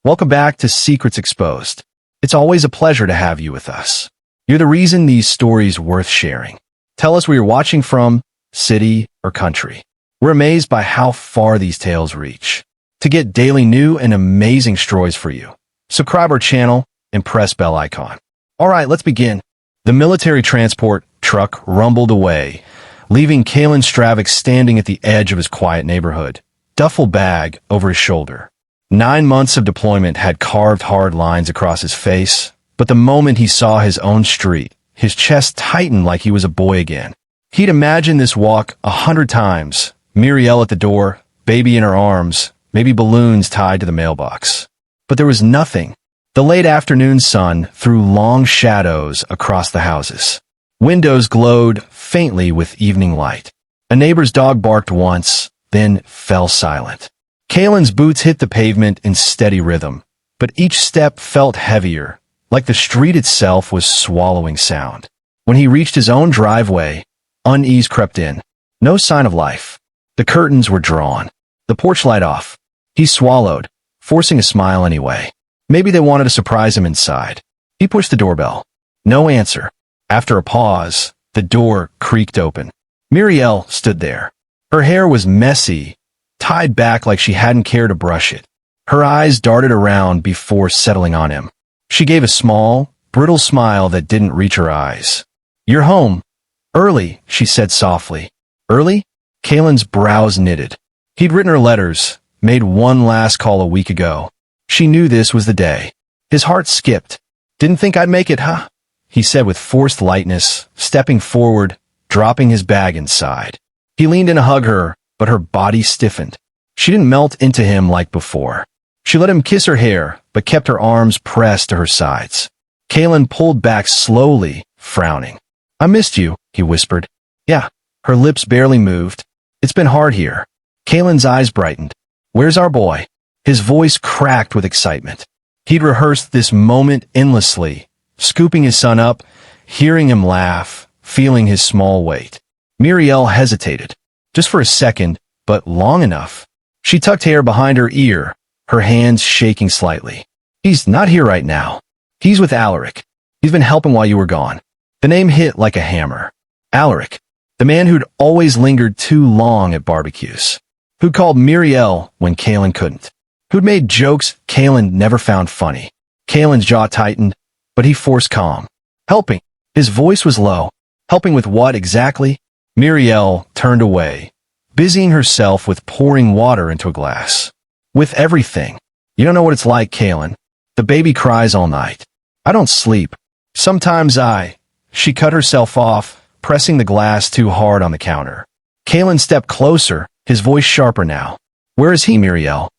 Welcome back to Secrets Exposed. It's always a pleasure to have you with us. You're the reason these stories worth sharing. Tell us where you're watching from, city or country. We're amazed by how far these tales reach. To get daily new and amazing stories for you, subscribe our channel and press bell icon. All right, let's begin. The military transport truck rumbled away, leaving Kalen Stravik standing at the edge of his quiet neighborhood, duffel bag over his shoulder. 9 months of deployment had carved hard lines across his face, but the moment he saw his own street, his chest tightened like he was a boy again. He'd imagined this walk 100 times, Muriel at the door, baby in her arms, maybe balloons tied to the mailbox. But there was nothing. The late afternoon sun threw long shadows across the houses. Windows glowed faintly with evening light. A neighbor's dog barked once, then fell silent. Kalen's boots hit the pavement in steady rhythm, but each step felt heavier, like the street itself was swallowing sound. When he reached his own driveway, unease crept in. No sign of life. The curtains were drawn, the porch light off. He swallowed, forcing a smile anyway. Maybe they wanted to surprise him inside. He pushed the doorbell. No answer. After a pause, the door creaked open. Muriel stood there. Her hair was messy, tied back like she hadn't cared to brush it. Her eyes darted around before settling on him. She gave a small, brittle smile that didn't reach her eyes. "You're home. Early," she said softly. "Early?" Kalen's brows knitted. He'd written her letters, made one last call a week ago. She knew this was the day. His heart skipped. "Didn't think I'd make it, huh?" he said with forced lightness, stepping forward, dropping his bag inside. He leaned in to hug her, but her body stiffened. She didn't melt into him like before. She let him kiss her hair, but kept her arms pressed to her sides. Kalen pulled back slowly, frowning. "I missed you," he whispered. "Yeah." Her lips barely moved. "It's been hard here." Kalen's eyes brightened. "Where's our boy?" His voice cracked with excitement. He'd rehearsed this moment endlessly, scooping his son up, hearing him laugh, feeling his small weight. Muriel hesitated, just for a second, but long enough. She tucked hair behind her ear, her hands shaking slightly. "He's not here right now. He's with Alaric. He's been helping while you were gone." The name hit like a hammer. Alaric, the man who'd always lingered too long at barbecues, who'd called Muriel when Kalen couldn't, who'd made jokes Kalen never found funny. Kalen's jaw tightened, but he forced calm. "Helping." His voice was low. "Helping with what exactly?" Muriel turned away, busying herself with pouring water into a glass. "With everything. You don't know what it's like, Kalen. The baby cries all night. I don't sleep. Sometimes She cut herself off, pressing the glass too hard on the counter. Kalen stepped closer, his voice sharper now. "Where is he, Muriel?"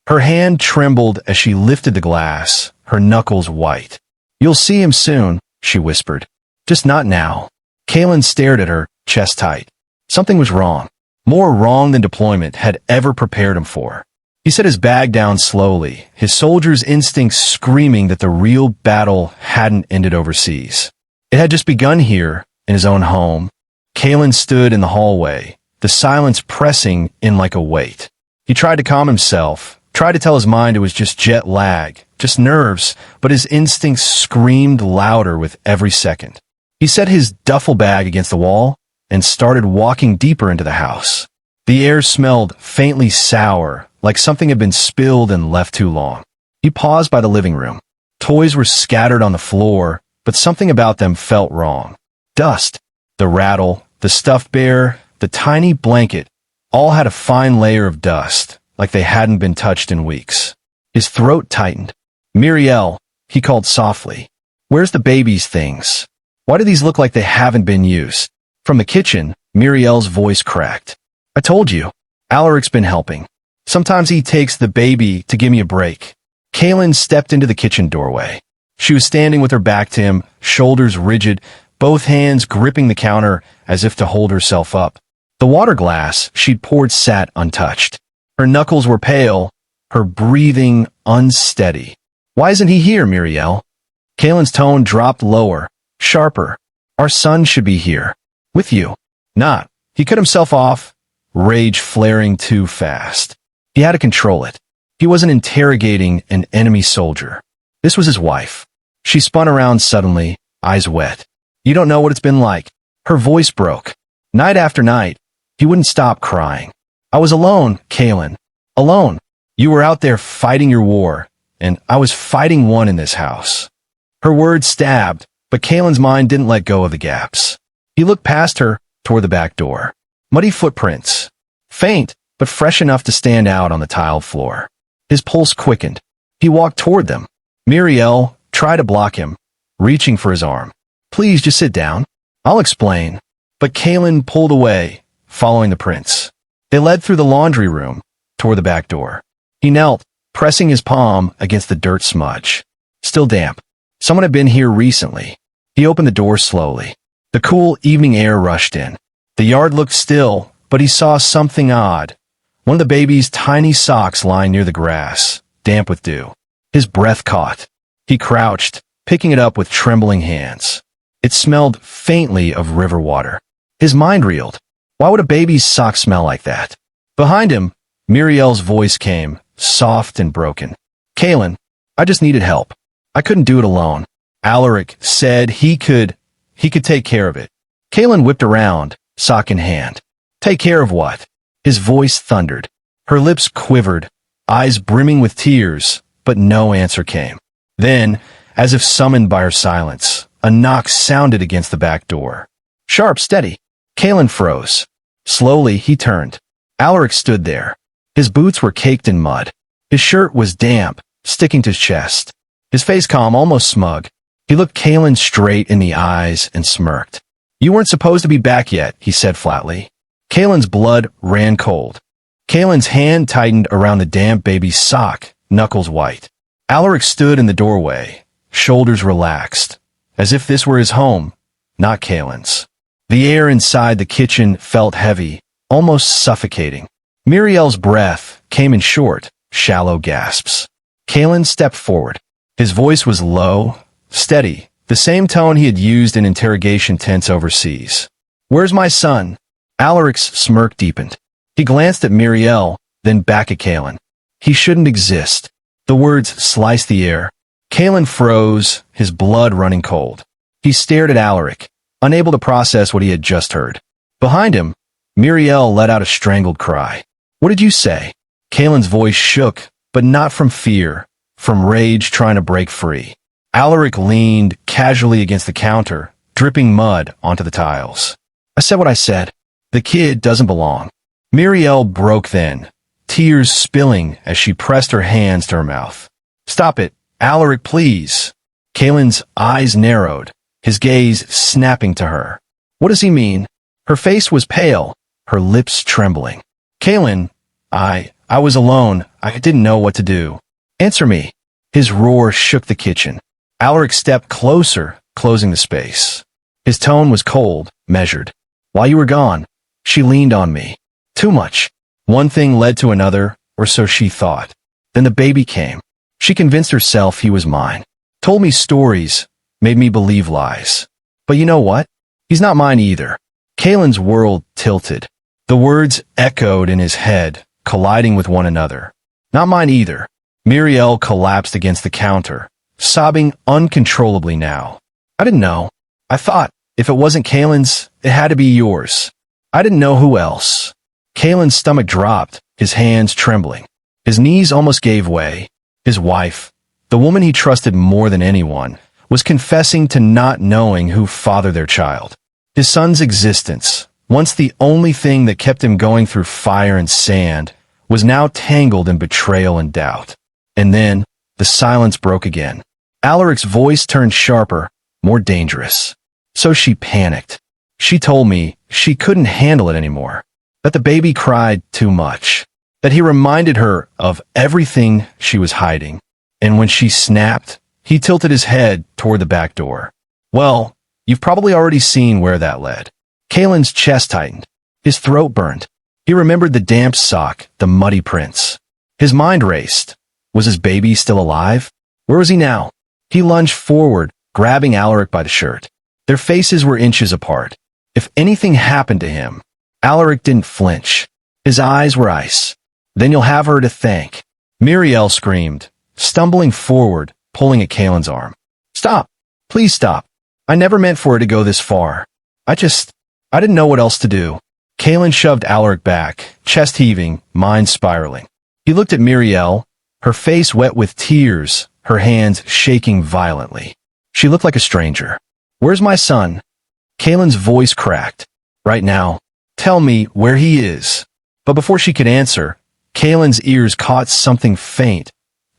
Her hand trembled as she lifted the glass, her knuckles white. "You'll see him soon," she whispered. "Just not now." Kalen stared at her, chest tight. Something was wrong. More wrong than deployment had ever prepared him for. He set his bag down slowly, his soldier's instincts screaming that the real battle hadn't ended overseas. It had just begun here, in his own home. Kalen stood in the hallway, the silence pressing in like a weight. He tried to calm himself, tried to tell his mind it was just jet lag, just nerves, but his instincts screamed louder with every second. He set his duffel bag against the wall and started walking deeper into the house. The air smelled faintly sour, like something had been spilled and left too long. He paused by the living room. Toys were scattered on the floor, but something about them felt wrong. Dust, the rattle, the stuffed bear, the tiny blanket, all had a fine layer of dust, like they hadn't been touched in weeks. His throat tightened. "Muriel," he called softly. "Where's the baby's things? Why do these look like they haven't been used?" From the kitchen, Muriel's voice cracked. "I told you. Alaric's been helping. Sometimes he takes the baby to give me a break." Kalen stepped into the kitchen doorway. She was standing with her back to him, shoulders rigid, both hands gripping the counter as if to hold herself up. The water glass she'd poured sat untouched. Her knuckles were pale, her breathing unsteady. "Why isn't he here, Muriel?" Kalen's tone dropped lower, sharper. "Our son should be here. With you." "Not." He cut himself off, rage flaring too fast. He had to control it. He wasn't interrogating an enemy soldier. This was his wife. She spun around suddenly, eyes wet. You don't know what it's been like. Her voice broke. Night after night, he wouldn't stop crying. I was alone, Kaylin. Alone. You were out there fighting your war, and I was fighting one in this house. Her words stabbed, but Kaylin's mind didn't let go of the gaps. He looked past her, toward the back door. Muddy footprints. Faint, but fresh enough to stand out on the tiled floor. His pulse quickened. He walked toward them. Muriel tried to block him, reaching for his arm. Please, just sit down. I'll explain. But Kaylin pulled away, following the prince. They led through the laundry room, toward the back door. He knelt, pressing his palm against the dirt smudge. Still damp. Someone had been here recently. He opened the door slowly. The cool evening air rushed in. The yard looked still, but he saw something odd. One of the baby's tiny socks lying near the grass, damp with dew. His breath caught. He crouched, picking it up with trembling hands. It smelled faintly of river water. His mind reeled. Why would a baby's sock smell like that? Behind him, Muriel's voice came, soft and broken. Kaylin, I just needed help. I couldn't do it alone. Alaric said he could take care of it. Kaylin whipped around, sock in hand. Take care of what? His voice thundered. Her lips quivered, eyes brimming with tears, but no answer came. Then, as if summoned by her silence, a knock sounded against the back door. Sharp, steady. Kaylin froze. Slowly, he turned. Alaric stood there. His boots were caked in mud. His shirt was damp, sticking to his chest. His face calm, almost smug. He looked Kaylin straight in the eyes and smirked. You weren't supposed to be back yet, he said flatly. Kaylin's blood ran cold. Kaylin's hand tightened around the damp baby's sock, knuckles white. Alaric stood in the doorway, shoulders relaxed, as if this were his home, not Kaylin's. The air inside the kitchen felt heavy, almost suffocating. Muriel's breath came in short, shallow gasps. Kaylin stepped forward. His voice was low, steady, the same tone he had used in interrogation tents overseas. Where's my son? Alaric's smirk deepened. He glanced at Muriel, then back at Kaylin. He shouldn't exist. The words sliced the air. Kaylin froze, his blood running cold. He stared at Alaric, unable to process what he had just heard. Behind him, Muriel let out a strangled cry. What did you say? Kaylin's voice shook, but not from fear, from rage trying to break free. Alaric leaned casually against the counter, dripping mud onto the tiles. I said what I said. The kid doesn't belong. Muriel broke then, tears spilling as she pressed her hands to her mouth. Stop it, Alaric, please. Kaylin's eyes narrowed, his gaze snapping to her. What does he mean? Her face was pale, her lips trembling. Kaylin, I was alone. I didn't know what to do. Answer me. His roar shook the kitchen. Alaric stepped closer, closing the space. His tone was cold, measured. While you were gone, she leaned on me. Too much. One thing led to another, or so she thought. Then the baby came. She convinced herself he was mine. Told me stories, made me believe lies. But you know what? He's not mine either. Kaylin's world tilted. The words echoed in his head, colliding with one another. Not mine either. Muriel collapsed against the counter, sobbing uncontrollably now. I didn't know. I thought, if it wasn't Kaylin's, it had to be yours. I didn't know who else. Kaylin's stomach dropped, his hands trembling. His knees almost gave way. His wife, the woman he trusted more than anyone, was confessing to not knowing who fathered their child. His son's existence, once the only thing that kept him going through fire and sand, was now tangled in betrayal and doubt. And then, the silence broke again. Alaric's voice turned sharper, more dangerous. So she panicked. She told me she couldn't handle it anymore, that the baby cried too much, that he reminded her of everything she was hiding. And when she snapped, he tilted his head toward the back door. Well, you've probably already seen where that led. Kaylin's chest tightened. His throat burned. He remembered the damp sock, the muddy prints. His mind raced. Was his baby still alive? Where was he now? He lunged forward, grabbing Alaric by the shirt. Their faces were inches apart. If anything happened to him, Alaric didn't flinch. His eyes were ice. Then you'll have her to thank. Muriel screamed, stumbling forward, pulling at Kalen's arm. Stop! Please stop! I never meant for it to go this far. I didn't know what else to do. Kalen shoved Alaric back, chest heaving, mind spiraling. He looked at Muriel, her face wet with tears, her hands shaking violently. She looked like a stranger. Where's my son? Kalen's voice cracked. Right now. Tell me where he is. But before she could answer, Kalen's ears caught something faint.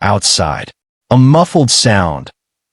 Outside. A muffled sound.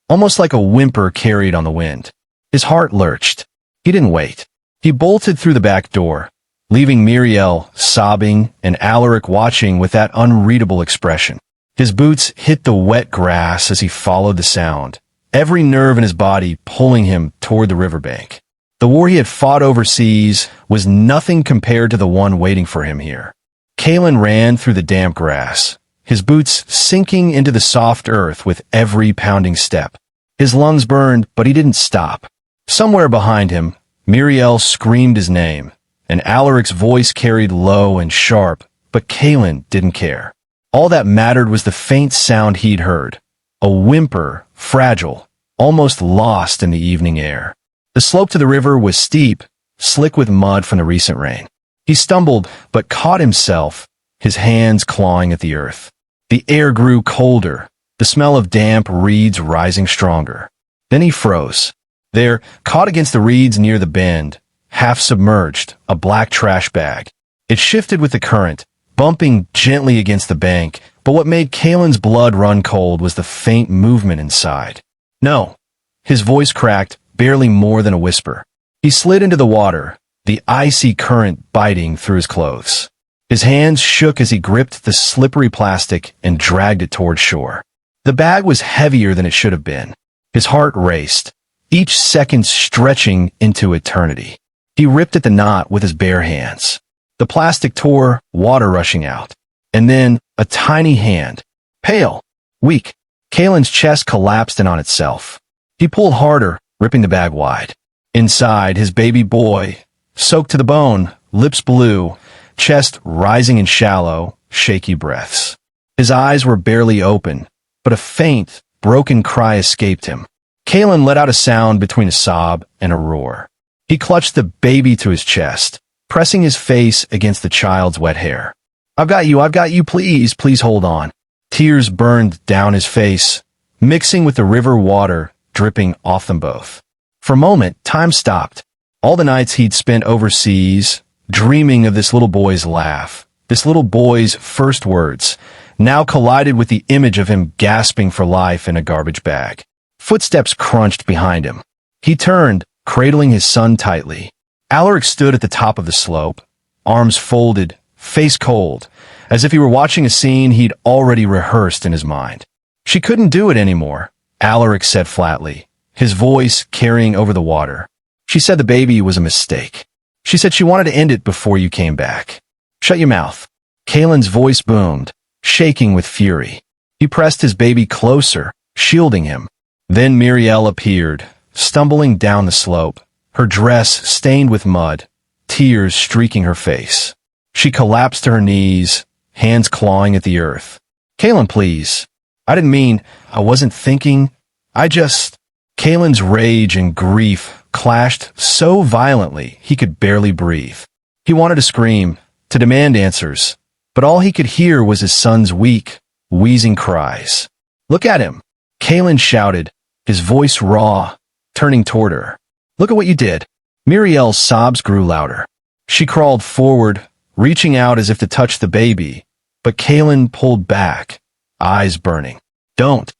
Almost like a whimper carried on the wind. His heart lurched. He didn't wait. He bolted through the back door, leaving Muriel sobbing and Alaric watching with that unreadable expression. His boots hit the wet grass as he followed the sound, every nerve in his body pulling him toward the riverbank. The war he had fought overseas was nothing compared to the one waiting for him here. Kalen ran through the damp grass, his boots sinking into the soft earth with every pounding step. His lungs burned, but he didn't stop. Somewhere behind him, Muriel screamed his name, and Alaric's voice carried low and sharp, but Kalen didn't care. All that mattered was the faint sound he'd heard, a whimper, fragile, almost lost in the evening air. The slope to the river was steep, slick with mud from the recent rain. He stumbled, but caught himself, his hands clawing at the earth. The air grew colder, the smell of damp reeds rising stronger. Then he froze. There, caught against the reeds near the bend, half submerged, a black trash bag. It shifted with the current, bumping gently against the bank, but what made Kalen's blood run cold was the faint movement inside. No. His voice cracked, barely more than a whisper. He slid into the water, the icy current biting through his clothes. His hands shook as he gripped the slippery plastic and dragged it toward shore. The bag was heavier than it should have been. His heart raced, each second stretching into eternity. He ripped at the knot with his bare hands. The plastic tore, water rushing out. And then, a tiny hand. Pale. Weak. Kalen's chest collapsed in on itself. He pulled harder, ripping the bag wide. Inside, his baby boy, soaked to the bone, lips blue, chest rising in shallow, shaky breaths. His eyes were barely open, but a faint, broken cry escaped him. Kalen let out a sound between a sob and a roar. He clutched the baby to his chest, pressing his face against the child's wet hair. I've got you, please hold on. Tears burned down his face, mixing with the river water dripping off them both. For a moment, time stopped. All the nights he'd spent overseas, dreaming of this little boy's laugh, this little boy's first words, now collided with the image of him gasping for life in a garbage bag. Footsteps crunched behind him. He turned, cradling his son tightly. Alaric stood at the top of the slope, arms folded, face cold, as if he were watching a scene he'd already rehearsed in his mind. She couldn't do it anymore, Alaric said flatly, his voice carrying over the water. She said the baby was a mistake. She said she wanted to end it before you came back. Shut your mouth. Kalen's voice boomed, shaking with fury. He pressed his baby closer, shielding him. Then Muriel appeared, stumbling down the slope, her dress stained with mud, tears streaking her face. She collapsed to her knees, hands clawing at the earth. Kalen, please. I wasn't thinking. Kalen's rage and grief clashed so violently he could barely breathe. He wanted to scream, to demand answers, but all he could hear was his son's weak, wheezing cries. Look at him, Kalen shouted, his voice raw, turning toward her. Look at what you did. Muriel's sobs grew louder. She crawled forward, reaching out as if to touch the baby, but Kalen pulled back, eyes burning. Don't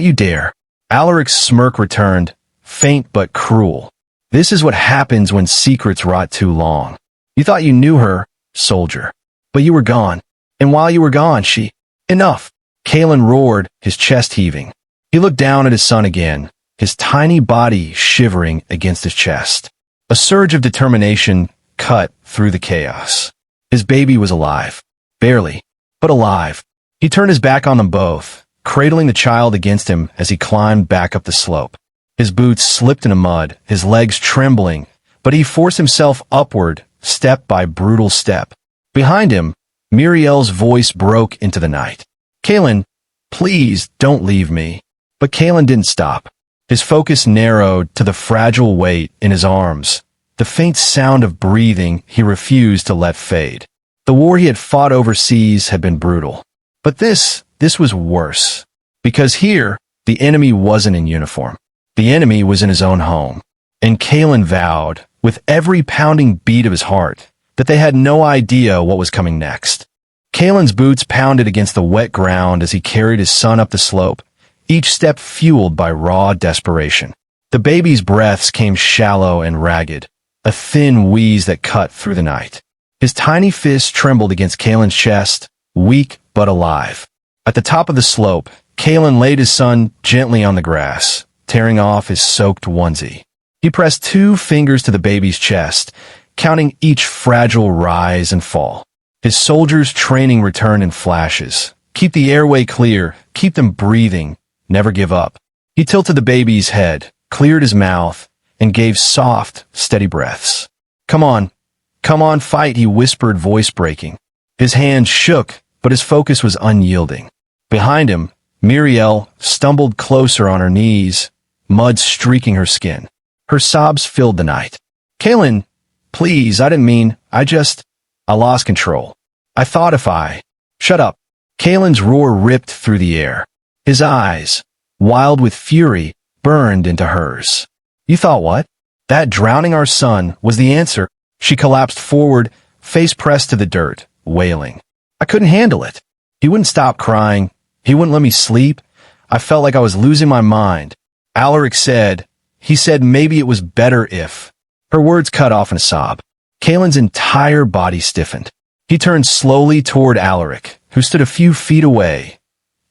you dare. Alaric's smirk returned, faint but cruel. This is what happens when secrets rot too long. You thought you knew her, soldier. But you were gone. And while you were gone, Enough! Kalen roared, his chest heaving. He looked down at his son again, his tiny body shivering against his chest. A surge of determination cut through the chaos. His baby was alive. Barely, but alive. He turned his back on them both, cradling the child against him as he climbed back up the slope. His boots slipped in the mud, his legs trembling, but he forced himself upward, step by brutal step. Behind him, Muriel's voice broke into the night. Kalen, please don't leave me. But Kalen didn't stop. His focus narrowed to the fragile weight in his arms, the faint sound of breathing he refused to let fade. The war he had fought overseas had been brutal. But this was worse. Because here, the enemy wasn't in uniform. The enemy was in his own home. And Kalen vowed, with every pounding beat of his heart, that they had no idea what was coming next. Kalen's boots pounded against the wet ground as he carried his son up the slope, each step fueled by raw desperation. The baby's breaths came shallow and ragged, a thin wheeze that cut through the night. His tiny fist trembled against Kalen's chest, weak but alive. At the top of the slope, Kalen laid his son gently on the grass, tearing off his soaked onesie. He pressed 2 fingers to the baby's chest, counting each fragile rise and fall. His soldier's training returned in flashes. Keep the airway clear, keep them breathing, never give up. He tilted the baby's head, cleared his mouth, and gave soft, steady breaths. Come on, fight, he whispered, voice breaking. His hands shook, but his focus was unyielding. Behind him, Miriel stumbled closer on her knees, mud streaking her skin. Her sobs filled the night. Kalen, please, I didn't mean, I lost control. I thought if I... Shut up. Kalen's roar ripped through the air. His eyes, wild with fury, burned into hers. You thought what? That drowning our son was the answer. She collapsed forward, face pressed to the dirt, wailing. I couldn't handle it. He wouldn't stop crying. He wouldn't let me sleep. I felt like I was losing my mind. Alaric said, maybe it was better if... Her words cut off in a sob. Kalen's entire body stiffened. He turned slowly toward Alaric, who stood a few feet away,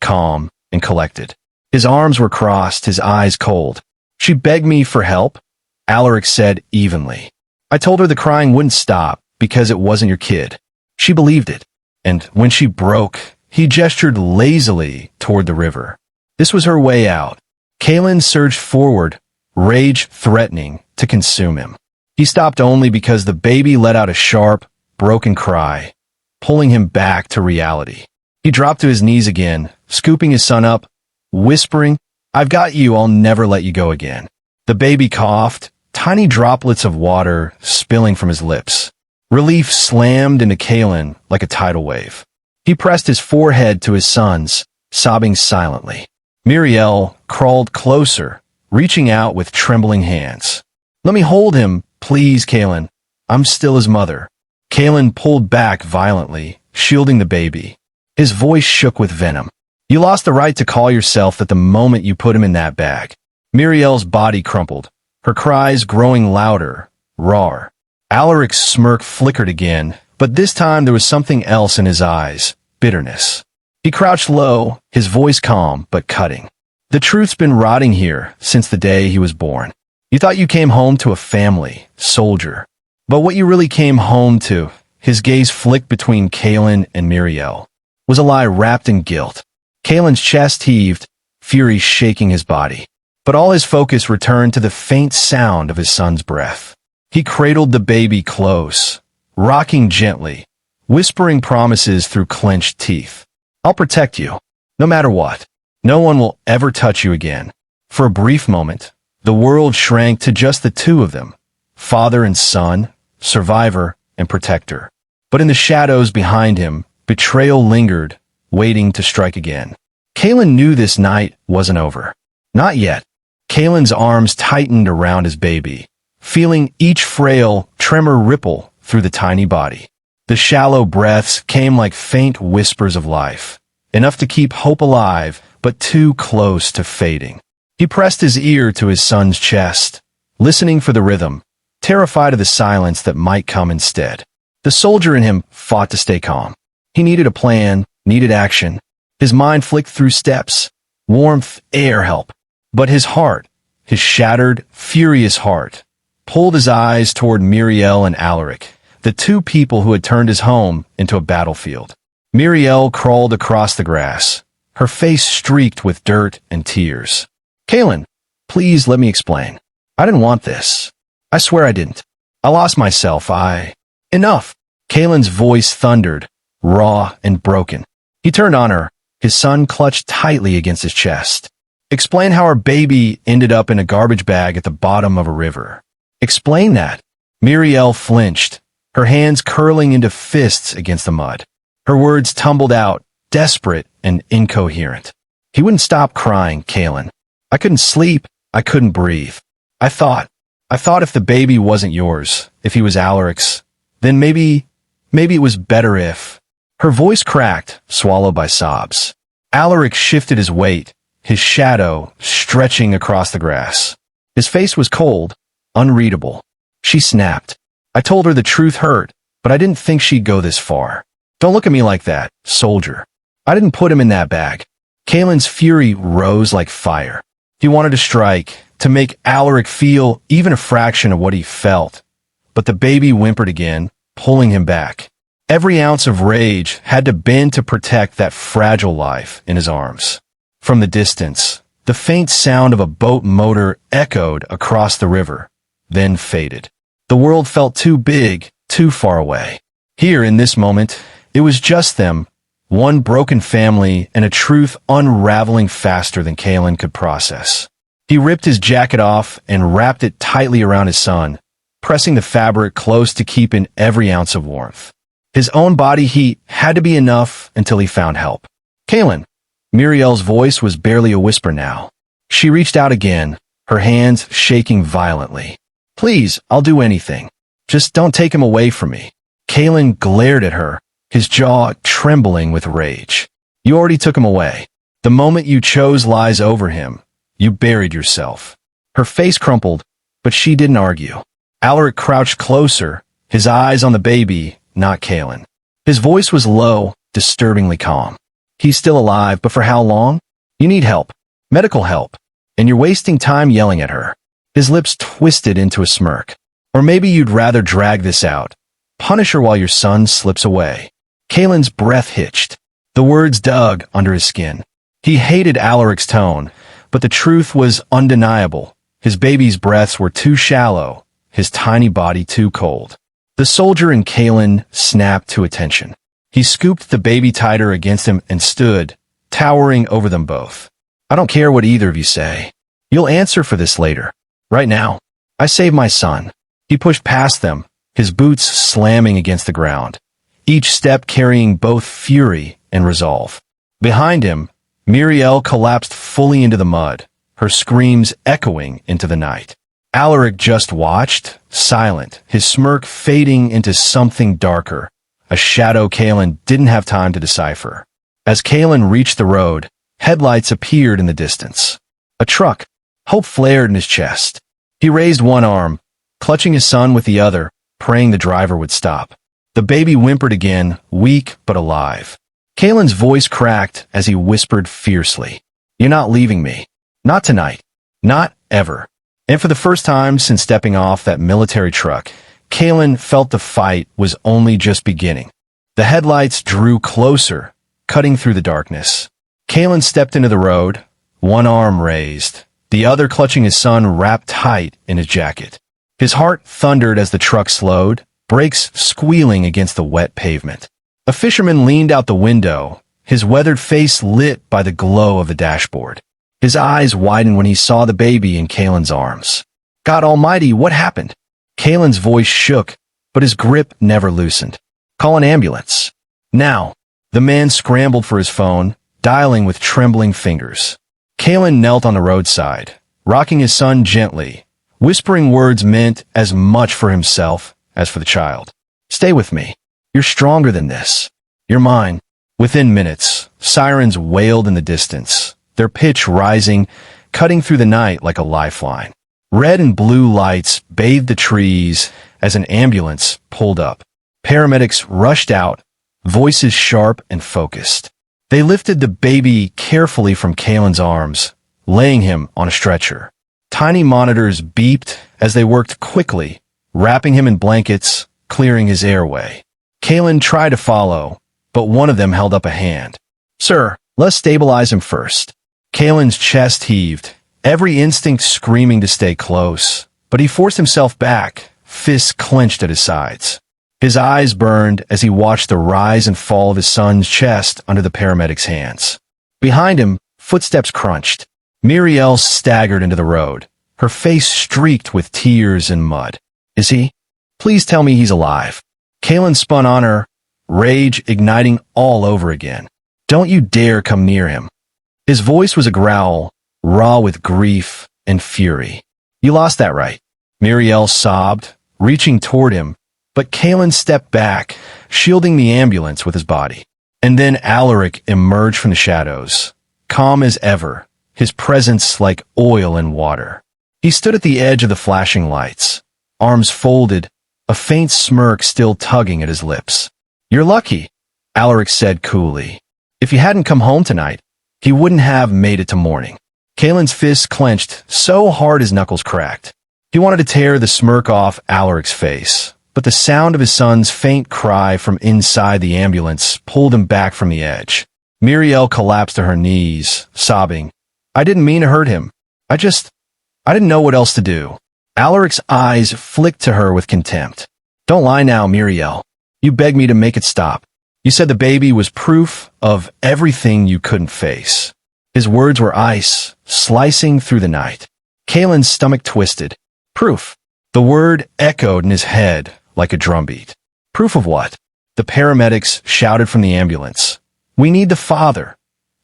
calm and collected. His arms were crossed, his eyes cold. She begged me for help, Alaric said evenly. I told her the crying wouldn't stop because it wasn't your kid. She believed it. And when she broke, he gestured lazily toward the river. This was her way out. Kalen surged forward, rage threatening to consume him. He stopped only because the baby let out a sharp, broken cry, pulling him back to reality. He dropped to his knees again, scooping his son up, whispering, I've got you, I'll never let you go again. The baby coughed, tiny droplets of water spilling from his lips. Relief slammed into Kalen like a tidal wave. He pressed his forehead to his son's, sobbing silently. Miriel crawled closer, reaching out with trembling hands. Let me hold him, please, Kalen. I'm still his mother. Kalen pulled back violently, shielding the baby. His voice shook with venom. You lost the right to call yourself that the moment you put him in that bag. Miriel's body crumpled, her cries growing louder, rawer. Alaric's smirk flickered again, but this time there was something else in his eyes, bitterness. He crouched low, his voice calm but cutting. The truth's been rotting here since the day he was born. You thought you came home to a family, soldier. But what you really came home to, his gaze flicked between Kalen and Miriel, was a lie wrapped in guilt. Kalen's chest heaved, fury shaking his body. But all his focus returned to the faint sound of his son's breath. He cradled the baby close, rocking gently, whispering promises through clenched teeth. I'll protect you, no matter what. No one will ever touch you again. For a brief moment, the world shrank to just the two of them, father and son, survivor and protector. But in the shadows behind him, betrayal lingered, waiting to strike again. Kalen knew this night wasn't over. Not yet. Kalen's arms tightened around his baby, feeling each frail tremor ripple through the tiny body. The shallow breaths came like faint whispers of life, enough to keep hope alive, but too close to fading. He pressed his ear to his son's chest, listening for the rhythm, terrified of the silence that might come instead. The soldier in him fought to stay calm. He needed a plan, needed action. His mind flicked through steps, warmth, air, help. But his heart, his shattered, furious heart, pulled his eyes toward Miriel and Alaric, the two people who had turned his home into a battlefield. Miriel crawled across the grass, her face streaked with dirt and tears. Kalen, please let me explain. I didn't want this. I swear I didn't. I lost myself. Enough. Kalen's voice thundered, raw and broken. He turned on her, His son clutched tightly against his chest. Explain how our baby ended up in a garbage bag at the bottom of a river. Explain that. Muriel flinched, her hands curling into fists against the mud. Her words tumbled out, desperate and incoherent. He wouldn't stop crying, Kaylin. I couldn't sleep. I couldn't breathe. I thought if the baby wasn't yours, if he was Alaric's, then maybe it was better if. Her voice cracked, swallowed by sobs. Alaric shifted his weight, his shadow stretching across the grass. His face was cold, unreadable. She snapped. I told her the truth hurt, but I didn't think she'd go this far. Don't look at me like that, soldier. I didn't put him in that bag. Kaylin's fury rose like fire. He wanted to strike, to make Alaric feel even a fraction of what he felt. But the baby whimpered again, pulling him back. Every ounce of rage had to bend to protect that fragile life in his arms. From the distance, the faint sound of a boat motor echoed across the river, then faded. The world felt too big, too far away. Here, in this moment, it was just them, one broken family and a truth unraveling faster than Kaylin could process. He ripped his jacket off and wrapped it tightly around his son, pressing the fabric close to keep in every ounce of warmth. His own body heat had to be enough until he found help. Kaylin. Muriel's voice was barely a whisper now. She reached out again, her hands shaking violently. Please, I'll do anything. Just don't take him away from me. Kaylin glared at her, his jaw trembling with rage. You already took him away. The moment you chose lies over him, you buried yourself. Her face crumpled, but she didn't argue. Alaric crouched closer, his eyes on the baby, not Kaylin. His voice was low, disturbingly calm. He's still alive, but for how long? You need help. Medical help. And you're wasting time yelling at her. His lips twisted into a smirk. Or maybe you'd rather drag this out. Punish her while your son slips away. Kaylin's breath hitched. The words dug under his skin. He hated Alaric's tone, but the truth was undeniable. His baby's breaths were too shallow, his tiny body too cold. The soldier in Kaylin snapped to attention. He scooped the baby tighter against him and stood, towering over them both. I don't care what either of you say. You'll answer for this later. Right now, I saved my son. He pushed past them, his boots slamming against the ground, each step carrying both fury and resolve. Behind him, Muriel collapsed fully into the mud, her screams echoing into the night. Alaric just watched, silent, his smirk fading into something darker, a shadow Kaylin didn't have time to decipher. As Kaylin reached the road, headlights appeared in the distance. A truck. Hope flared in his chest. He raised one arm, clutching his son with the other, praying the driver would stop. The baby whimpered again, weak but alive. Kaylin's voice cracked as he whispered fiercely. You're not leaving me. Not tonight. Not ever. And for the first time since stepping off that military truck, Kaylin felt the fight was only just beginning. The headlights drew closer, cutting through the darkness. Kaylin stepped into the road, one arm raised, the other clutching his son wrapped tight in his jacket. His heart thundered as the truck slowed, brakes squealing against the wet pavement. A fisherman leaned out the window, his weathered face lit by the glow of the dashboard. His eyes widened when he saw the baby in Kaylin's arms. God almighty, what happened? Kaylin's voice shook, but his grip never loosened. Call an ambulance. Now. The man scrambled for his phone, dialing with trembling fingers. Kaylin knelt on the roadside, rocking his son gently, whispering words meant as much for himself as for the child. Stay with me. You're stronger than this. You're mine. Within minutes, sirens wailed in the distance, their pitch rising, cutting through the night like a lifeline. Red and blue lights bathed the trees as an ambulance pulled up. Paramedics rushed out, voices sharp and focused. They lifted the baby carefully from Kaylin's arms, laying him on a stretcher. Tiny monitors beeped as they worked quickly, wrapping him in blankets, clearing his airway. Kaylin tried to follow, but one of them held up a hand. Sir, let's stabilize him first. Kaylin's chest heaved, every instinct screaming to stay close, but he forced himself back, fists clenched at his sides. His eyes burned as he watched the rise and fall of his son's chest under the paramedic's hands. Behind him, footsteps crunched. Muriel staggered into the road, her face streaked with tears and mud. Is he? Please tell me he's alive. Kalen spun on her, rage igniting all over again. Don't you dare come near him. His voice was a growl, raw with grief and fury. You lost that right. Muriel sobbed, reaching toward him, but Kalen stepped back, shielding the ambulance with his body. And then Alaric emerged from the shadows, calm as ever, his presence like oil in water. He stood at the edge of the flashing lights, arms folded, a faint smirk still tugging at his lips. You're lucky, Alaric said coolly. If you hadn't come home tonight, he wouldn't have made it to morning. Kalen's fists clenched so hard his knuckles cracked. He wanted to tear the smirk off Alaric's face, but the sound of his son's faint cry from inside the ambulance pulled him back from the edge. Muriel collapsed to her knees, sobbing. I didn't mean to hurt him. I didn't know what else to do. Alaric's eyes flicked to her with contempt. Don't lie now, Muriel. You begged me to make it stop. You said the baby was proof of everything you couldn't face. His words were ice, slicing through the night. Kalen's stomach twisted. Proof. The word echoed in his head like a drumbeat. Proof of what? The paramedics shouted from the ambulance. We need the father.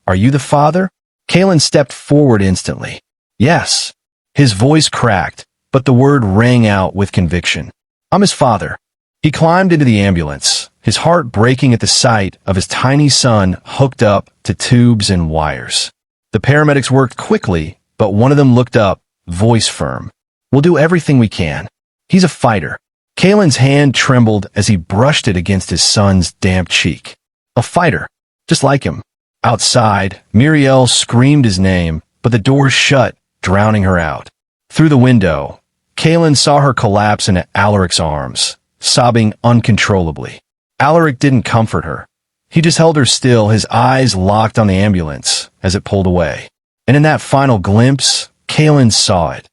Are you the father? Kalen stepped forward instantly. Yes. His voice cracked, but the word rang out with conviction. I'm his father. He climbed into the ambulance, his heart breaking at the sight of his tiny son hooked up to tubes and wires. The paramedics worked quickly, but one of them looked up, voice firm. We'll do everything we can. He's a fighter. Kalen's hand trembled as he brushed it against his son's damp cheek. A fighter, just like him. Outside, Muriel screamed his name, but the door shut, drowning her out. Through the window, Kalen saw her collapse into Alaric's arms, sobbing uncontrollably. Alaric didn't comfort her. He just held her still, his eyes locked on the ambulance as it pulled away. And in that final glimpse, Kalen saw it.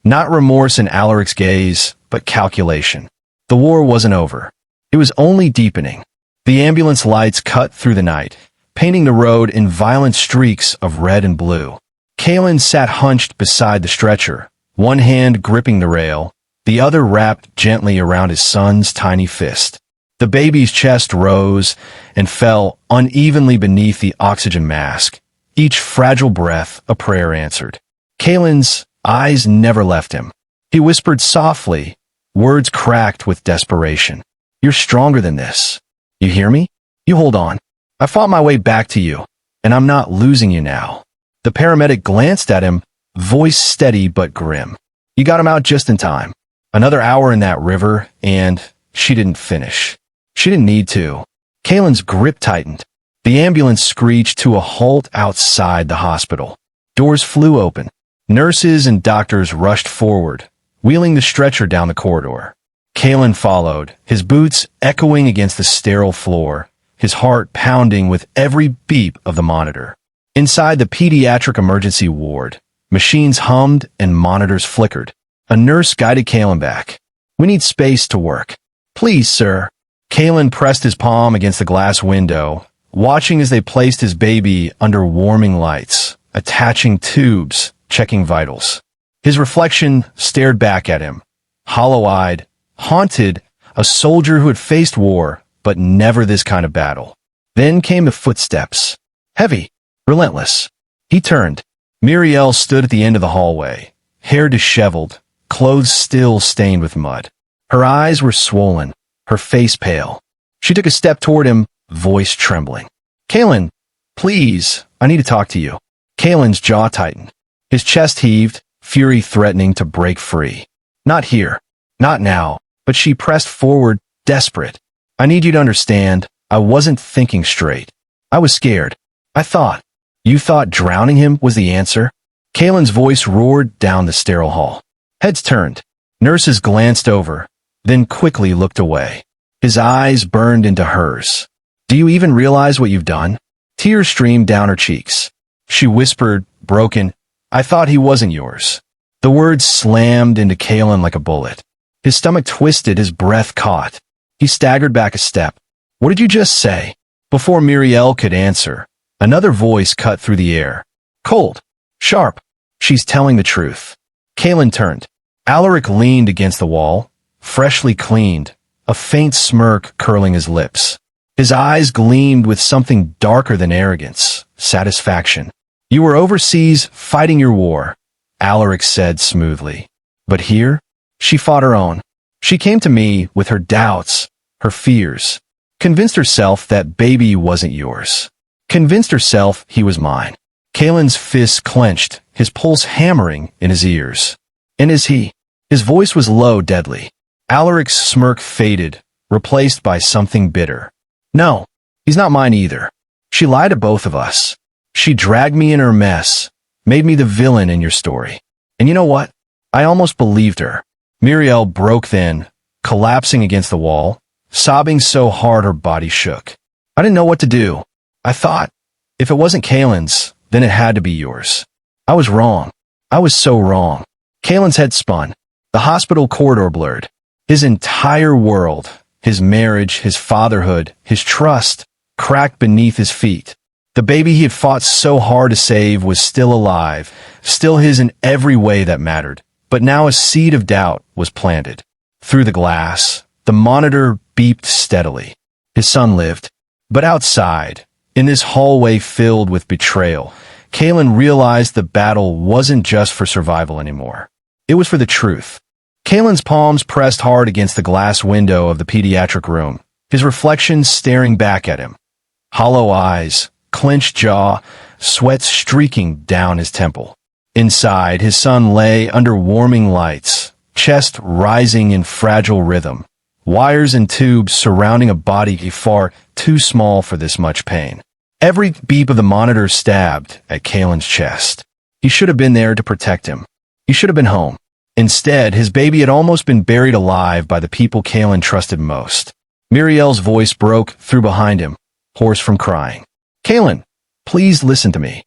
Not remorse in Alaric's gaze, but calculation. The war wasn't over. It was only deepening. The ambulance lights cut through the night, painting the road in violent streaks of red and blue. Kalen sat hunched beside the stretcher, one hand gripping the rail, the other wrapped gently around his son's tiny fist. The baby's chest rose and fell unevenly beneath the oxygen mask, each fragile breath a prayer answered. Kalen's eyes never left him. He whispered softly, words cracked with desperation. You're stronger than this. You hear me? You hold on. I fought my way back to you, and I'm not losing you now. The paramedic glanced at him, voice steady but grim. You got him out just in time. Another hour in that river, and she didn't finish. She didn't need to. Kalen's grip tightened. The ambulance screeched to a halt outside the hospital. Doors flew open. Nurses and doctors rushed forward, wheeling the stretcher down the corridor. Kalen followed, his boots echoing against the sterile floor, his heart pounding with every beep of the monitor. Inside the pediatric emergency ward, machines hummed and monitors flickered. A nurse guided Kalen back. We need space to work. Please, sir. Kalen pressed his palm against the glass window, watching as they placed his baby under warming lights, attaching tubes, checking vitals. His reflection stared back at him, hollow-eyed, haunted, a soldier who had faced war, but never this kind of battle. Then came the footsteps. Heavy, relentless. He turned. Muriel stood at the end of the hallway, hair disheveled, clothes still stained with mud. Her eyes were swollen, her face pale. She took a step toward him, voice trembling. Kalen, please, I need to talk to you. Kalen's jaw tightened. His chest heaved, fury threatening to break free. Not here. Not now. But she pressed forward, desperate. I need you to understand, I wasn't thinking straight. I was scared. You thought drowning him was the answer? Kalen's voice roared down the sterile hall. Heads turned. Nurses glanced over, then quickly looked away. His eyes burned into hers. Do you even realize what you've done? Tears streamed down her cheeks. She whispered, broken, I thought he wasn't yours. The words slammed into Kalen like a bullet. His stomach twisted, his breath caught. He staggered back a step. What did you just say? Before Muriel could answer, Another voice cut through the air. Cold. Sharp. She's telling the truth. Kaelin turned. Alaric leaned against the wall, freshly cleaned, a faint smirk curling his lips. His eyes gleamed with something darker than arrogance, satisfaction. You were overseas fighting your war, Alaric said smoothly. But here, she fought her own. She came to me with her doubts, her fears. Convinced herself that baby wasn't yours. Convinced herself he was mine. Kaelin's fists clenched, his pulse hammering in his ears. And is he? His voice was low, deadly. Alaric's smirk faded, replaced by something bitter. No, he's not mine either. She lied to both of us. She dragged me in her mess, made me the villain in your story. And you know what? I almost believed her. Miriel broke then, collapsing against the wall, sobbing so hard her body shook. I didn't know what to do. I thought, if it wasn't Kaelin's, then it had to be yours. I was wrong. I was so wrong. Kaelin's head spun. The hospital corridor blurred. His entire world, his marriage, his fatherhood, his trust, cracked beneath his feet. The baby he had fought so hard to save was still alive, still his in every way that mattered. But now a seed of doubt was planted. Through the glass, the monitor beeped steadily. His son lived. But outside, in this hallway filled with betrayal, Kaelin realized the battle wasn't just for survival anymore. It was for the truth. Kaelin's palms pressed hard against the glass window of the pediatric room, his reflection staring back at him. Hollow eyes, clenched jaw, sweat streaking down his temple. Inside, his son lay under warming lights, chest rising in fragile rhythm, wires and tubes surrounding a body far too small for this much pain. Every beep of the monitor stabbed at Kaelin's chest. He should have been there to protect him. He should have been home. Instead, his baby had almost been buried alive by the people Kaelin trusted most. Miriel's voice broke through behind him, hoarse from crying. Kaelin, please listen to me.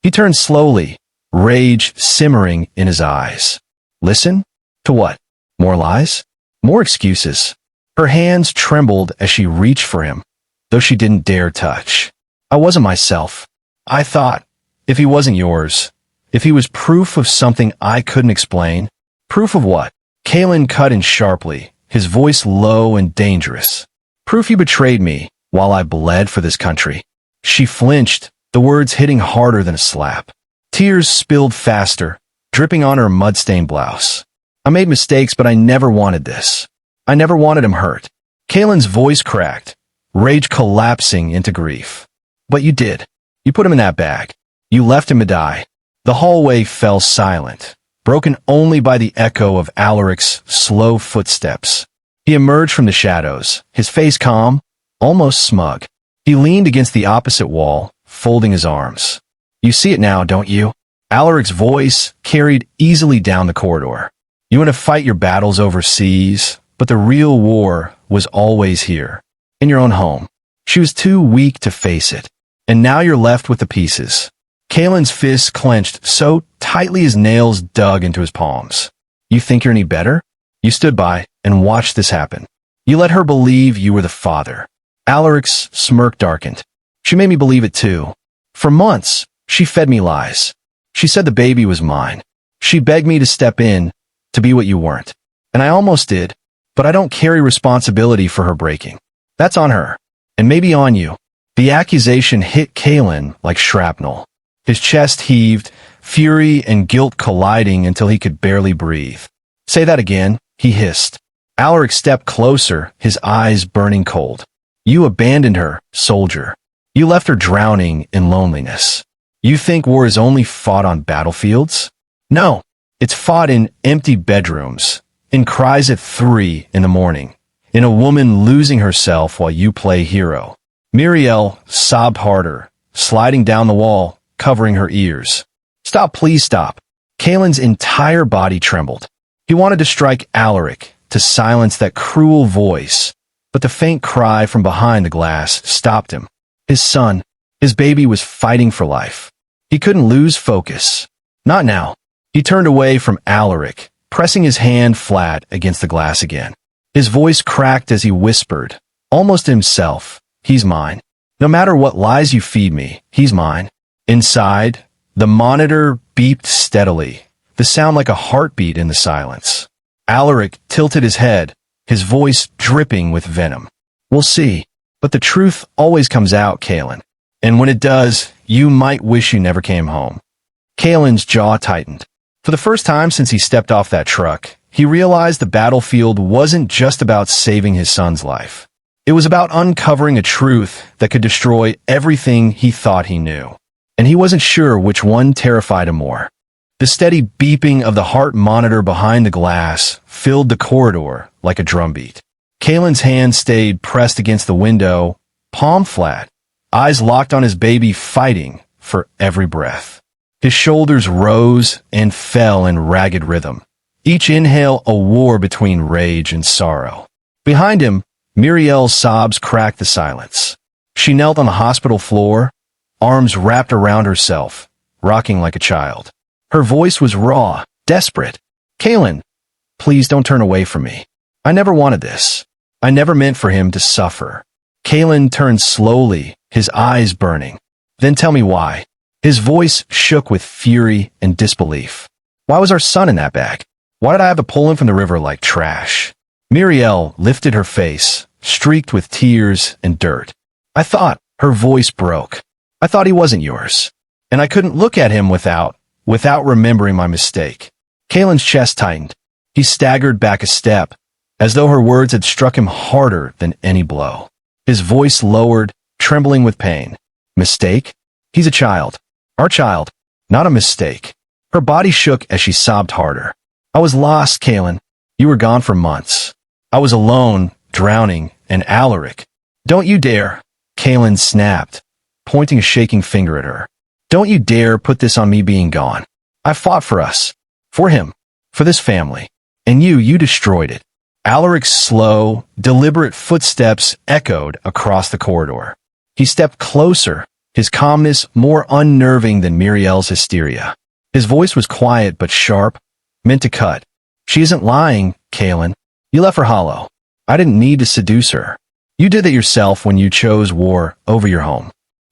He turned slowly, rage simmering in his eyes. Listen? To what? More lies? More excuses? Her hands trembled as she reached for him, though she didn't dare touch. I wasn't myself. I thought, if he wasn't yours, if he was proof of something I couldn't explain. Proof of what? Kaelin cut in sharply, his voice low and dangerous. Proof you betrayed me while I bled for this country. She flinched, the words hitting harder than a slap. Tears spilled faster, dripping on her mud-stained blouse. I made mistakes, but I never wanted this. I never wanted him hurt. Kaelin's voice cracked, rage collapsing into grief. But you did. You put him in that bag. You left him to die. The hallway fell silent, broken only by the echo of Alaric's slow footsteps. He emerged from the shadows, his face calm, almost smug. He leaned against the opposite wall, folding his arms. You see it now, don't you? Alaric's voice carried easily down the corridor. You want to fight your battles overseas, but the real war was always here, in your own home. She was too weak to face it, and now you're left with the pieces. Kaelin's fists clenched so tightly his nails dug into his palms. You think you're any better? You stood by and watched this happen. You let her believe you were the father. Alaric's smirk darkened. She made me believe it too. For months, she fed me lies. She said the baby was mine. She begged me to step in, to be what you weren't. And I almost did, but I don't carry responsibility for her breaking. That's on her, and maybe on you. The accusation hit Kaelin like shrapnel. His chest heaved, fury and guilt colliding until he could barely breathe. Say that again, he hissed. Alaric stepped closer, his eyes burning cold. You abandoned her, soldier. You left her drowning in loneliness. You think war is only fought on battlefields? No, it's fought in empty bedrooms, in cries at 3 in the morning, in a woman losing herself while you play hero. Miriel sobbed harder, sliding down the wall, covering her ears. Stop, please stop. Kaelin's entire body trembled. He wanted to strike Alaric, to silence that cruel voice, but the faint cry from behind the glass stopped him. His son, his baby was fighting for life. He couldn't lose focus. Not now. He turned away from Alaric, pressing his hand flat against the glass again. His voice cracked as he whispered, almost to himself, he's mine. No matter what lies you feed me, he's mine. Inside, the monitor beeped steadily, the sound like a heartbeat in the silence. Alaric tilted his head, his voice dripping with venom. We'll see, but the truth always comes out, Kalen. And when it does, you might wish you never came home. Kalen's jaw tightened. For the first time since he stepped off that truck, he realized the battlefield wasn't just about saving his son's life. It was about uncovering a truth that could destroy everything he thought he knew. And he wasn't sure which one terrified him more. The steady beeping of the heart monitor behind the glass filled the corridor like a drumbeat. Kalen's hand stayed pressed against the window, palm flat, eyes locked on his baby, fighting for every breath. His shoulders rose and fell in ragged rhythm, each inhale a war between rage and sorrow. Behind him, Muriel's sobs cracked the silence. She knelt on the hospital floor, arms wrapped around herself, rocking like a child. Her voice was raw, desperate. Kalen, please don't turn away from me. I never wanted this. I never meant for him to suffer. Kalen turned slowly, his eyes burning. Then tell me why. His voice shook with fury and disbelief. Why was our son in that bag? Why did I have to pull him from the river like trash? Muriel lifted her face, streaked with tears and dirt. I thought, her voice broke. I thought he wasn't yours. And I couldn't look at him without remembering my mistake. Kalen's chest tightened. He staggered back a step, as though her words had struck him harder than any blow. His voice lowered, trembling with pain. Mistake? He's a child. Our child. Not a mistake. Her body shook as she sobbed harder. I was lost, Kalen. You were gone for months. I was alone, drowning, and Alaric. Don't you dare. Kalen snapped, pointing a shaking finger at her. Don't you dare put this on me being gone. I fought for us. For him. For this family. And you destroyed it. Alaric's slow, deliberate footsteps echoed across the corridor. He stepped closer, his calmness more unnerving than Muriel's hysteria. His voice was quiet but sharp, meant to cut. She isn't lying, Kalen. You left her hollow. I didn't need to seduce her. You did it yourself when you chose war over your home.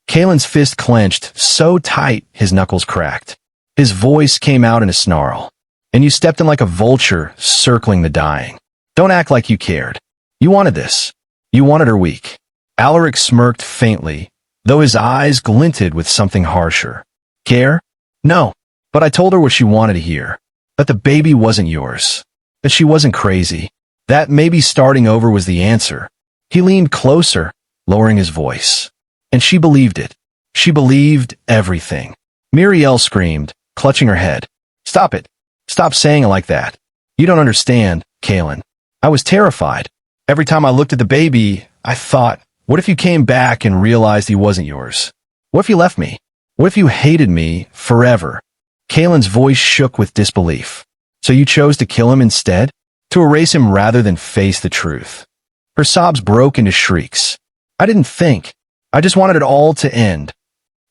Kalen's fist clenched so tight his knuckles cracked. His voice came out in a snarl. And you stepped in like a vulture circling the dying. Don't act like you cared. You wanted this. You wanted her weak. Alaric smirked faintly, though his eyes glinted with something harsher. Care? No. But I told her what she wanted to hear. That the baby wasn't yours. That she wasn't crazy. That maybe starting over was the answer. He leaned closer, lowering his voice. And she believed it. She believed everything. Muriel screamed, clutching her head. Stop it. Stop saying it like that. You don't understand, Kalen. I was terrified. Every time I looked at the baby, I thought, what if you came back and realized he wasn't yours? What if you left me? What if you hated me forever? Kalen's voice shook with disbelief. So you chose to kill him instead? To erase him rather than face the truth? Her sobs broke into shrieks. I didn't think. I just wanted it all to end.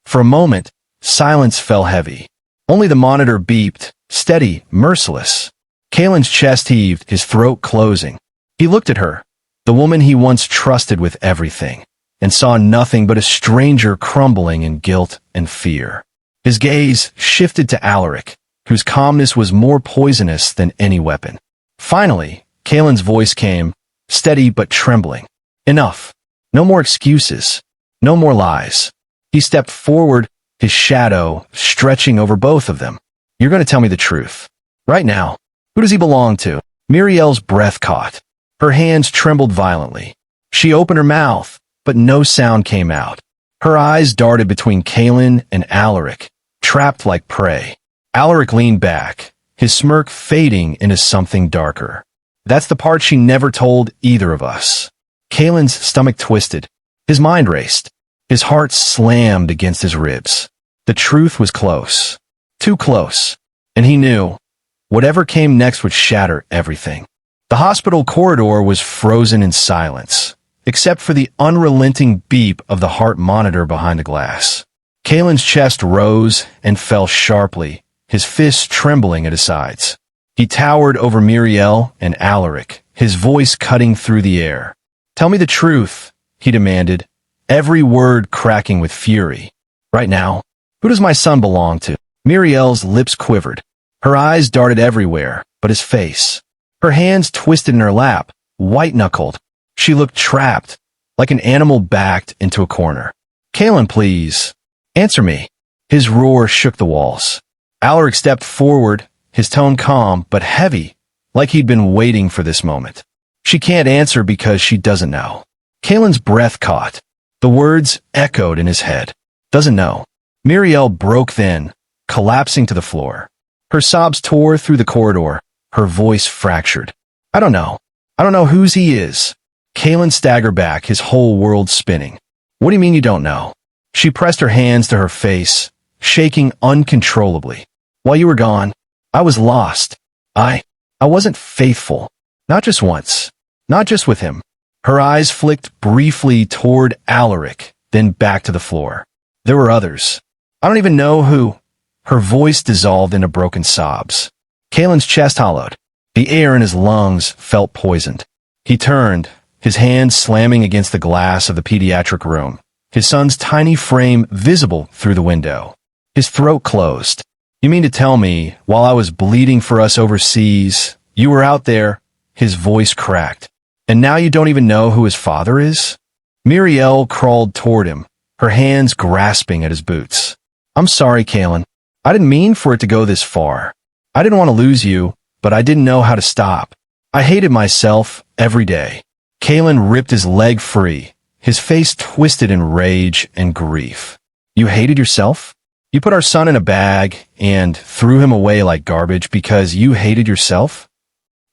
For a moment, silence fell heavy. Only the monitor beeped, steady, merciless. Kalen's chest heaved, his throat closing. He looked at her, the woman he once trusted with everything, and saw nothing but a stranger crumbling in guilt and fear. His gaze shifted to Alaric, whose calmness was more poisonous than any weapon. Finally, Kalen's voice came, steady but trembling. Enough. No more excuses. No more lies. He stepped forward, his shadow stretching over both of them. You're going to tell me the truth. Right now. Who does he belong to? Muriel's breath caught. Her hands trembled violently. She opened her mouth, but no sound came out. Her eyes darted between Kalen and Alaric, trapped like prey. Alaric leaned back, his smirk fading into something darker. That's the part she never told either of us. Kalen's stomach twisted. His mind raced. His heart slammed against his ribs. The truth was close. Too close. And he knew. Whatever came next would shatter everything. The hospital corridor was frozen in silence, except for the unrelenting beep of the heart monitor behind the glass. Kalen's chest rose and fell sharply, his fists trembling at his sides. He towered over Muriel and Alaric, his voice cutting through the air. Tell me the truth, he demanded, every word cracking with fury. Right now, who does my son belong to? Muriel's lips quivered. Her eyes darted everywhere, but his face. Her hands twisted in her lap, white-knuckled. She looked trapped, like an animal backed into a corner. Kaelin, please. Answer me. His roar shook the walls. Alaric stepped forward, his tone calm but heavy, like he'd been waiting for this moment. She can't answer because she doesn't know. Kaelin's breath caught. The words echoed in his head. Doesn't know. Muriel broke then, collapsing to the floor. Her sobs tore through the corridor, her voice fractured. I don't know. I don't know whose he is. Kaelin staggered back, his whole world spinning. What do you mean you don't know? She pressed her hands to her face, shaking uncontrollably. While you were gone, I was lost. I wasn't faithful. Not just once. Not just with him. Her eyes flicked briefly toward Alaric, then back to the floor. There were others. I don't even know who. Her voice dissolved into broken sobs. Kaelin's chest hollowed. The air in his lungs felt poisoned. He turned, his hands slamming against the glass of the pediatric room, his son's tiny frame visible through the window. His throat closed. You mean to tell me, while I was bleeding for us overseas, you were out there? His voice cracked. And now you don't even know who his father is? Muriel crawled toward him, her hands grasping at his boots. I'm sorry, Kaelin. I didn't mean for it to go this far. I didn't want to lose you, but I didn't know how to stop. I hated myself every day. Kaelin ripped his leg free, his face twisted in rage and grief. You hated yourself? You put our son in a bag and threw him away like garbage because you hated yourself?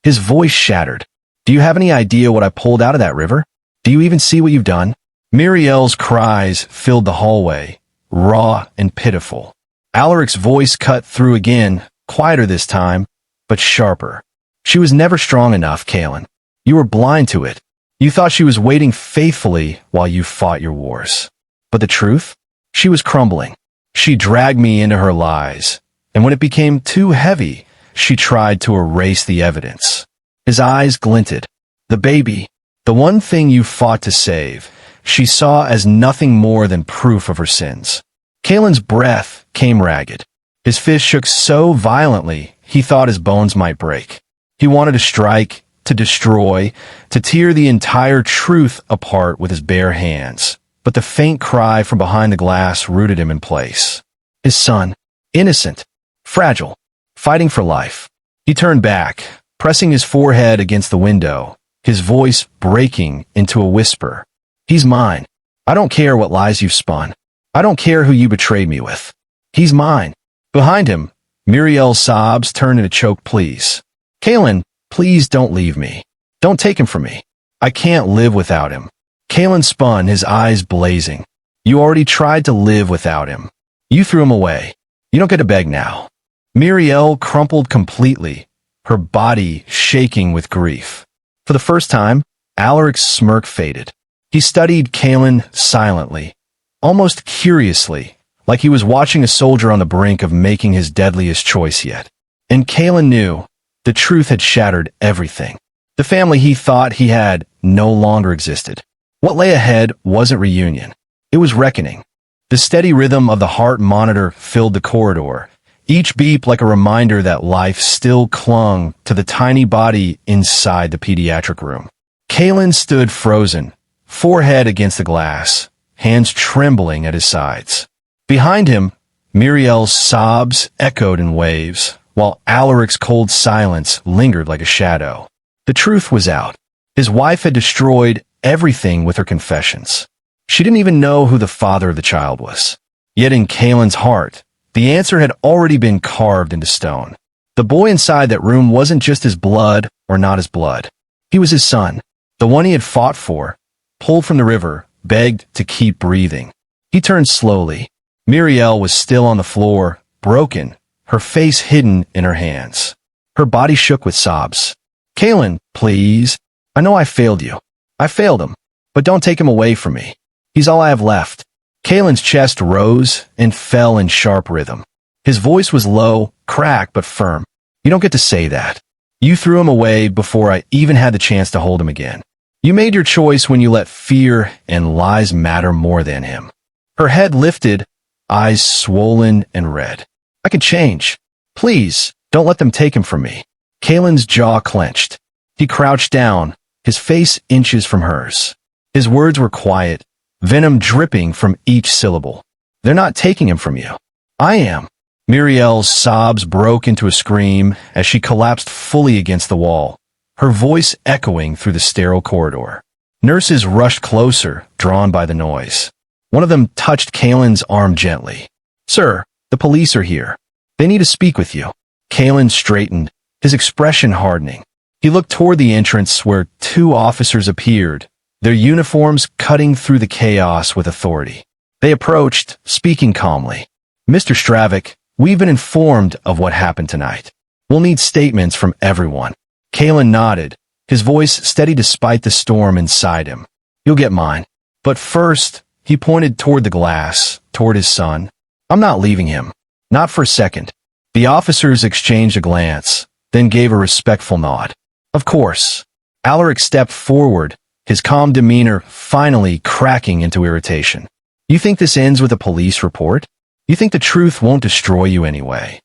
His voice shattered. Do you have any idea what I pulled out of that river? Do you even see what you've done? Muriel's cries filled the hallway, raw and pitiful. Alaric's voice cut through again, quieter this time, but sharper. She was never strong enough, Kaelin. You were blind to it. You thought she was waiting faithfully while you fought your wars. But the truth? She was crumbling. She dragged me into her lies, and when it became too heavy, she tried to erase the evidence. His eyes glinted. The baby, the one thing you fought to save, she saw as nothing more than proof of her sins. Kaelin's breath came ragged. His fist shook so violently he thought his bones might break. He wanted to strike, to destroy, to tear the entire truth apart with his bare hands. But the faint cry from behind the glass rooted him in place. His son, innocent, fragile, fighting for life. He turned back, pressing his forehead against the window, his voice breaking into a whisper. He's mine. I don't care what lies you've spun. I don't care who you betrayed me with. He's mine. Behind him, Muriel's sobs turned into choked pleas. Kaelin, please don't leave me. Don't take him from me. I can't live without him. Kaelin spun, his eyes blazing. You already tried to live without him. You threw him away. You don't get to beg now. Muriel crumpled completely, her body shaking with grief. For the first time, Alaric's smirk faded. He studied Kaelin silently, almost curiously, like he was watching a soldier on the brink of making his deadliest choice yet. And Kaelin knew the truth had shattered everything. The family he thought he had no longer existed. What lay ahead wasn't reunion. It was reckoning. The steady rhythm of the heart monitor filled the corridor, each beep like a reminder that life still clung to the tiny body inside the pediatric room. Kaelin stood frozen, forehead against the glass, hands trembling at his sides. Behind him, Muriel's sobs echoed in waves, while Alaric's cold silence lingered like a shadow. The truth was out. His wife had destroyed everything with her confessions. She didn't even know who the father of the child was. Yet in Kaelin's heart, the answer had already been carved into stone. The boy inside that room wasn't just his blood or not his blood. He was his son, the one he had fought for, pulled from the river, begged to keep breathing. He turned slowly. Muriel was still on the floor, broken, her face hidden in her hands. Her body shook with sobs. Kaelin, please. I know I failed you. I failed him, but don't take him away from me. He's all I have left. Kaelin's chest rose and fell in sharp rhythm. His voice was low, cracked, but firm. You don't get to say that. You threw him away before I even had the chance to hold him again. You made your choice when you let fear and lies matter more than him. Her head lifted, eyes swollen and red. I can change. Please, don't let them take him from me. Kalen's jaw clenched. He crouched down, his face inches from hers. His words were quiet, venom dripping from each syllable. They're not taking him from you. I am. Muriel's sobs broke into a scream as she collapsed fully against the wall, her voice echoing through the sterile corridor. Nurses rushed closer, drawn by the noise. One of them touched Kalen's arm gently. Sir, the police are here. They need to speak with you. Kalen straightened, his expression hardening. He looked toward the entrance where 2 officers appeared, their uniforms cutting through the chaos with authority. They approached, speaking calmly. Mr. Stravik, we've been informed of what happened tonight. We'll need statements from everyone. Kalen nodded, his voice steady despite the storm inside him. You'll get mine. But first, he pointed toward the glass, toward his son. I'm not leaving him. Not for a second. The officers exchanged a glance, then gave a respectful nod. Of course. Alaric stepped forward, his calm demeanor finally cracking into irritation. You think this ends with a police report? You think the truth won't destroy you anyway?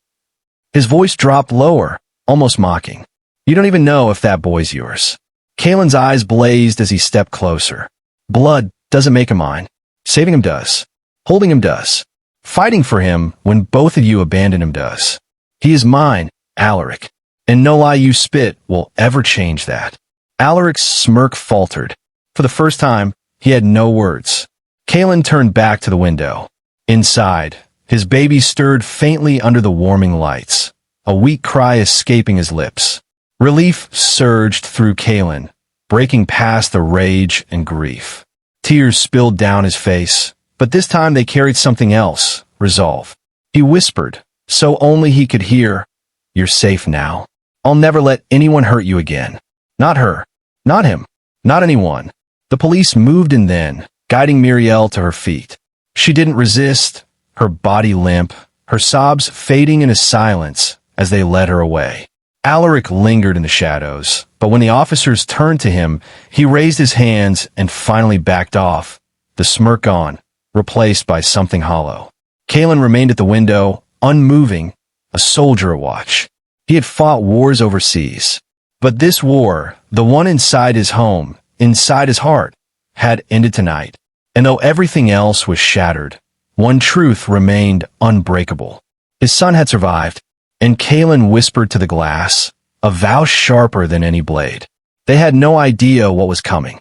His voice dropped lower, almost mocking. You don't even know if that boy's yours. Kalen's eyes blazed as he stepped closer. Blood doesn't make him mine. Saving him does. Holding him does. Fighting for him when both of you abandon him does. He is mine, Alaric, and no lie you spit will ever change that. Alaric's smirk faltered. For the first time, he had no words. Kalen turned back to the window. Inside, his baby stirred faintly under the warming lights, a weak cry escaping his lips. Relief surged through Kalen, breaking past the rage and grief. Tears spilled down his face, but this time they carried something else, resolve. He whispered, so only he could hear, You're safe now. I'll never let anyone hurt you again. Not her. Not him. Not anyone. The police moved in then, guiding Muriel to her feet. She didn't resist, her body limp, her sobs fading into silence as they led her away. Alaric lingered in the shadows, but when the officers turned to him, he raised his hands and finally backed off, the smirk gone, replaced by something hollow. Kalen remained at the window, unmoving, a soldier at watch. He had fought wars overseas, but this war, the one inside his home, inside his heart, had ended tonight. And though everything else was shattered, one truth remained unbreakable. His son had survived, and Kalen whispered to the glass, a vow sharper than any blade. They had no idea what was coming.